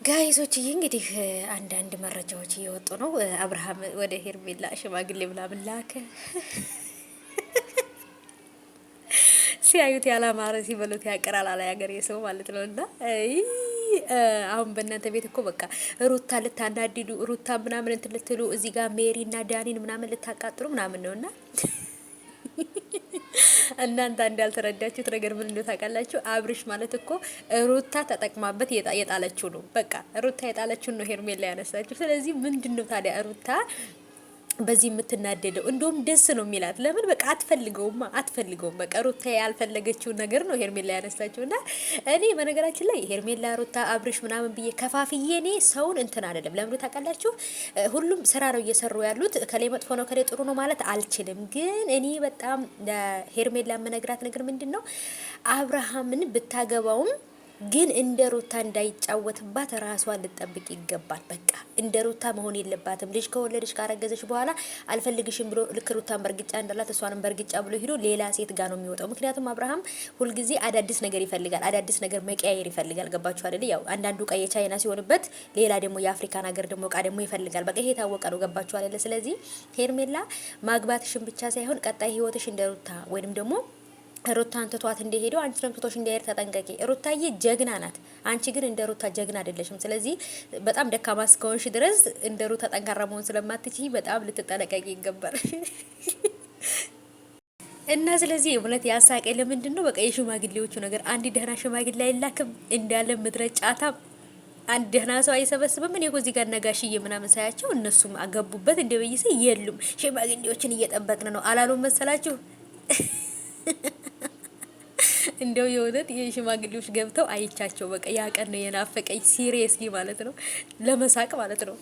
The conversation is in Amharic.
ጋይሶችዬ እንግዲህ አንዳንድ መረጃዎች እየወጡ ነው። አብርሃም ወደ ሄርሜላ ሽማግሌ ምናምን ላከ። ሲያዩት ያላማረ ሲበሉት ያቀራል አላ ያገሬ ሰው ማለት ነው። እና አሁን በእናንተ ቤት እኮ በቃ ሩታ ልታናድዱ ሩታ ምናምን እንትን ልትሉ እዚህ ጋር ሜሪ እና ዳኒን ምናምን ልታቃጥሉ ምናምን ነው እና እናንተ አንድ ያልተረዳችሁት ነገር ምን እንደው ታውቃላችሁ? አብርሽ ማለት እኮ ሩታ ተጠቅማበት የጣለችው ነው። በቃ ሩታ የጣለችውን ነው ሄርሜላ ያነሳችሁ። ስለዚህ ምንድነው ታዲያ ሩታ በዚህ የምትናደደው? እንደውም ደስ ነው የሚላት። ለምን በቃ አትፈልገውም። በቃ ሩታ ያልፈለገችውን ነገር ነው ሄርሜላ ያነሳችው። እና እኔ በነገራችን ላይ ሄርሜላ፣ ሩታ፣ አብርሽ ምናምን ብዬ ከፋፍዬ እኔ ሰውን እንትን አይደለም። ለምን ታውቃላችሁ? ሁሉም ስራ ነው እየሰሩ ያሉት። ከሌ መጥፎ ነው ከሌ ጥሩ ነው ማለት አልችልም። ግን እኔ በጣም ሄርሜላ የምነግራት ነገር ምንድን ነው አብርሃምን ብታገባውም ግን እንደ ሩታ እንዳይጫወትባት ራሷን ልጠብቅ ይገባል። በቃ እንደ ሩታ መሆን የለባትም። ልጅ ከወለደች ካረገዘች በኋላ አልፈልግሽም ብሎ ልክ ሩታን በእርግጫ እንዳላት እሷንም በእርግጫ ብሎ ሄዶ ሌላ ሴት ጋር ነው የሚወጣው። ምክንያቱም አብርሃም ሁልጊዜ አዳዲስ ነገር ይፈልጋል፣ አዳዲስ ነገር መቀያየር ይፈልጋል። ገባችሁ አይደል? ያው አንዳንዱ እቃ የቻይና ሲሆንበት ሌላ ደግሞ የአፍሪካን ሀገር ደግሞ እቃ ደግሞ ይፈልጋል። በቃ ይሄ የታወቀ ነው። ገባችሁ አይደል? ስለዚህ ሄርሜላ ማግባትሽን ብቻ ሳይሆን ቀጣይ ህይወትሽ እንደ ሩታ ወይንም ደግሞ ሩታን ትቷት እንደሄደው አንቺንም ትቶሽ እንደሄድ ተጠንቀቂ። ሩታዬ ጀግና ናት፣ አንቺ ግን እንደ ሩታ ጀግና አይደለሽም። ስለዚህ በጣም ደካማ እስከሆንሽ ድረስ እንደ ሩታ ጠንካራ መሆን ስለማትችይ በጣም ልትጠነቀቂ ይገባል። እና ስለዚህ እውነት ያሳቀኝ ለምንድን ነው በቃ የሽማግሌዎቹ ነገር። አንድ ደህና ሽማግሌ አይላክም እንዳለ ምድረ ጫታ አንድ ደህና ሰው አይሰበስብም። እኔ እኮ እዚህ ጋር ነጋሽዬ ምናምን ሳያቸው እነሱም አገቡበት እንደ በይሰ የሉም። ሽማግሌዎችን እየጠበቅን ነው አላሉም መሰላችሁ? እንደው የእውነት የሽማግሌዎች ገብተው አይቻቸው በቃ ያ ቀን ነው የናፈቀኝ። ሲሪየስሊ ማለት ነው፣ ለመሳቅ ማለት ነው።